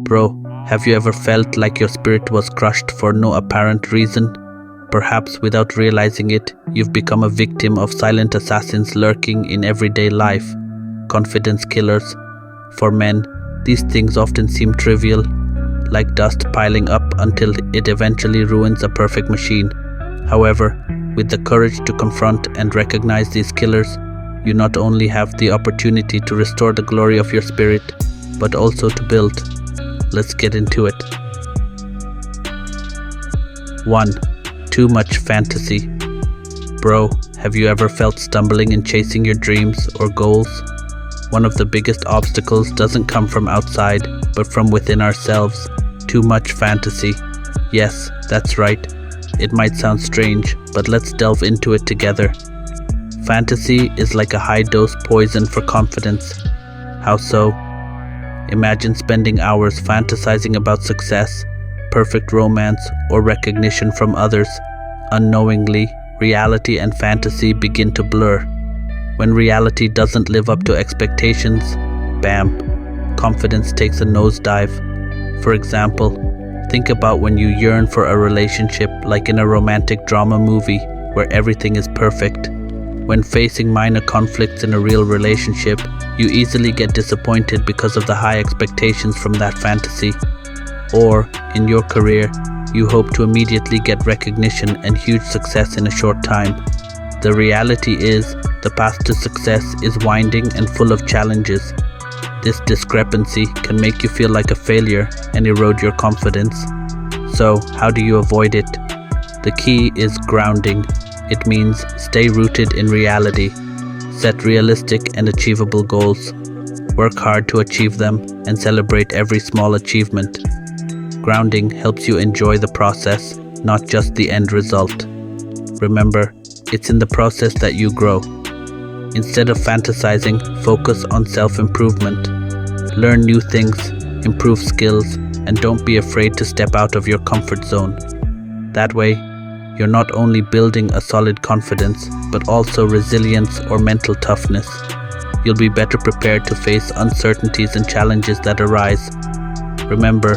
Bro, have you ever felt like your spirit was crushed for no apparent reason? Perhaps without realizing it, you've become a victim of silent assassins lurking in everyday life. Confidence killers. For men, these things often seem trivial, like dust piling up until it eventually ruins a perfect machine. However, with the courage to confront and recognize these killers, you not only have the opportunity to restore the glory of your spirit, but also to build. Let's get into it. 1. Too much fantasy. Bro, have you ever felt stumbling in chasing your dreams or goals? One of the biggest obstacles doesn't come from outside, but from within ourselves. Too much fantasy. Yes, that's right. It might sound strange, but let's delve into it together. Fantasy is like a high-dose poison for confidence. How so? Imagine spending hours fantasizing about success, perfect romance, or recognition from others. Unknowingly, reality and fantasy begin to blur. When reality doesn't live up to expectations, bam, confidence takes a nosedive. For example, think about when you yearn for a relationship like in a romantic drama movie where everything is perfect. When facing minor conflicts in a real relationship, you easily get disappointed because of the high expectations from that fantasy. Or, in your career, you hope to immediately get recognition and huge success in a short time. The reality is, the path to success is winding and full of challenges. This discrepancy can make you feel like a failure and erode your confidence. So, how do you avoid it? The key is grounding. It means stay rooted in reality. Set realistic and achievable goals. Work hard to achieve them and celebrate every small achievement. Grounding helps you enjoy the process, not just the end result. Remember, it's in the process that you grow. Instead of fantasizing, focus on self-improvement. Learn new things, improve skills, and don't be afraid to step out of your comfort zone. That way, you're not only building a solid confidence, but also resilience or mental toughness. You'll be better prepared to face uncertainties and challenges that arise. Remember,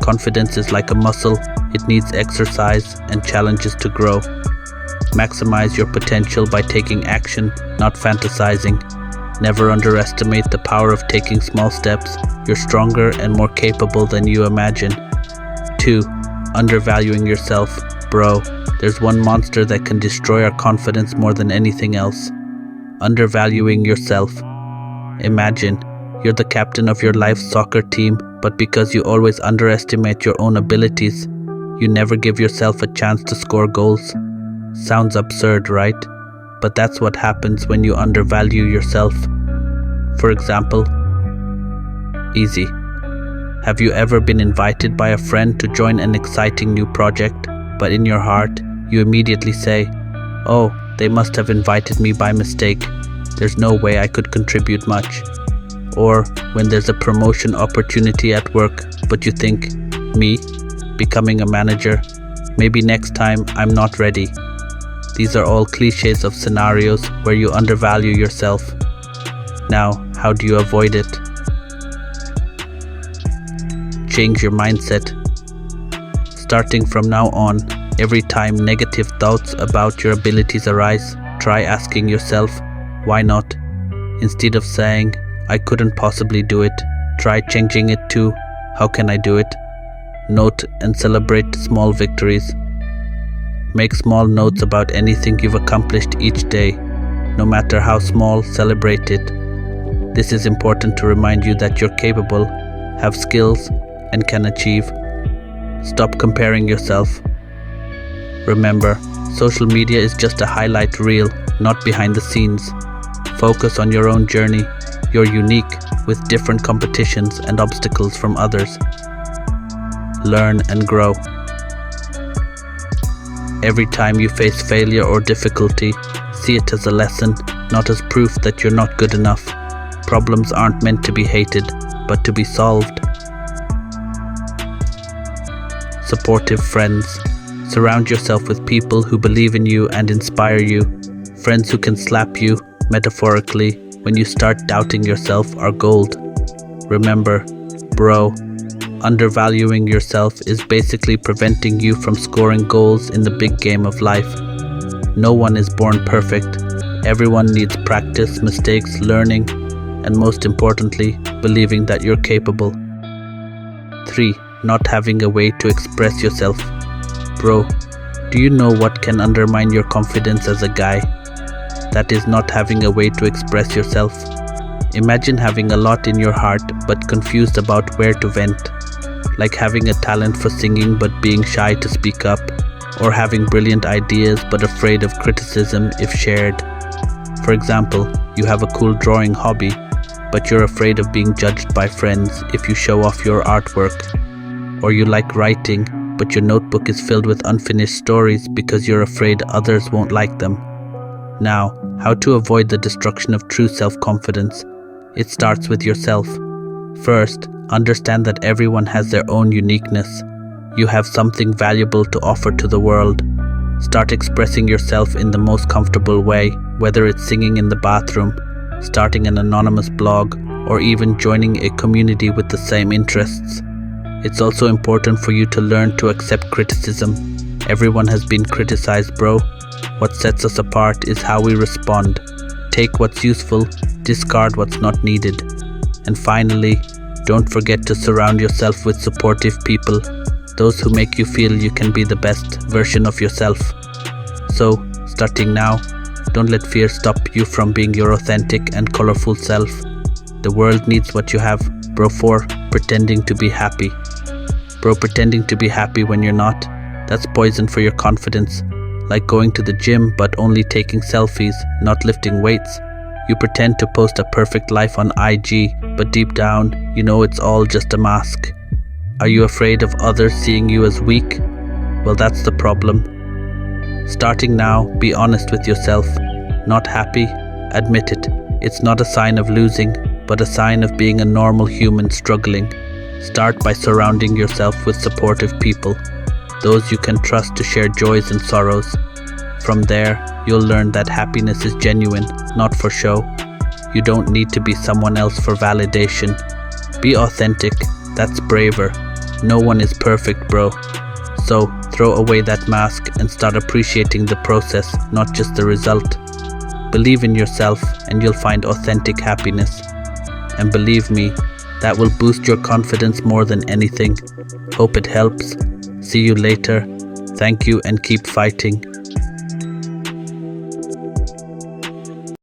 confidence is like a muscle. It needs exercise and challenges to grow. Maximize your potential by taking action, not fantasizing. Never underestimate the power of taking small steps. You're stronger and more capable than you imagine. 2. Undervaluing yourself. Bro, there's one monster that can destroy our confidence more than anything else. Undervaluing yourself. Imagine, you're the captain of your life's soccer team, but because you always underestimate your own abilities, you never give yourself a chance to score goals. Sounds absurd, right? But that's what happens when you undervalue yourself. For example, easy. Have you ever been invited by a friend to join an exciting new project, but in your heart, you immediately say, "Oh, they must have invited me by mistake. There's no way I could contribute much." Or when there's a promotion opportunity at work, but you think, "Me? Becoming a manager? Maybe next time I'm not ready." These are all cliches of scenarios where you undervalue yourself. Now, how do you avoid it? Change your mindset. Starting from now on, every time negative thoughts about your abilities arise, try asking yourself, "Why not?" Instead of saying, "I couldn't possibly do it," try changing it to, "How can I do it?" Note and celebrate small victories. Make small notes about anything you've accomplished each day. No matter how small, celebrate it. This is important to remind you that you're capable, have skills, and can achieve. Stop comparing yourself. Remember, social media is just a highlight reel, not behind the scenes. Focus on your own journey. You're unique, with different competitions and obstacles from others. Learn and grow. Every time you face failure or difficulty, see it as a lesson, not as proof that you're not good enough. Problems aren't meant to be hated, but to be solved. Supportive friends. Surround yourself with people who believe in you and inspire you. Friends who can slap you, metaphorically, when you start doubting yourself are gold. Remember, bro, Undervaluing yourself is basically preventing you from scoring goals in the big game of life. No one is born perfect. Everyone needs practice, mistakes, learning, and most importantly, believing that you're capable. 3. Not having a way to express yourself. Bro, do you know what can undermine your confidence as a guy? That is not having a way to express yourself. Imagine having a lot in your heart but confused about where to vent. Like having a talent for singing but being shy to speak up, or having brilliant ideas but afraid of criticism if shared. For example, you have a cool drawing hobby, but you're afraid of being judged by friends if you show off your artwork. Or you like writing, but your notebook is filled with unfinished stories because you're afraid others won't like them. Now, how to avoid the destruction of true self-confidence? It starts with yourself. First, understand that everyone has their own uniqueness. You have something valuable to offer to the world. Start expressing yourself in the most comfortable way, whether it's singing in the bathroom, starting an anonymous blog, or even joining a community with the same interests. It's also important for you to learn to accept criticism. Everyone has been criticized, bro. What sets us apart is how we respond. Take what's useful, discard what's not needed. And finally, don't forget to surround yourself with supportive people, those who make you feel you can be the best version of yourself. So, starting now, don't let fear stop you from being your authentic and colorful self. The world needs what you have, bro. 4. Pretending to be happy. Bro, pretending to be happy when you're not, that's poison for your confidence. Like going to the gym but only taking selfies, not lifting weights. You pretend to post a perfect life on IG, but deep down, you know it's all just a mask. Are you afraid of others seeing you as weak? Well, that's the problem. Starting now, be honest with yourself. Not happy? Admit it. It's not a sign of losing, but a sign of being a normal human struggling. Start by surrounding yourself with supportive people, those you can trust to share joys and sorrows. From there, you'll learn that happiness is genuine, not for show. You don't need to be someone else for validation. Be authentic. That's braver. No one is perfect, bro. So, throw away that mask and start appreciating the process, not just the result. Believe in yourself and you'll find authentic happiness. And believe me, that will boost your confidence more than anything. Hope it helps. See you later. Thank you and keep fighting.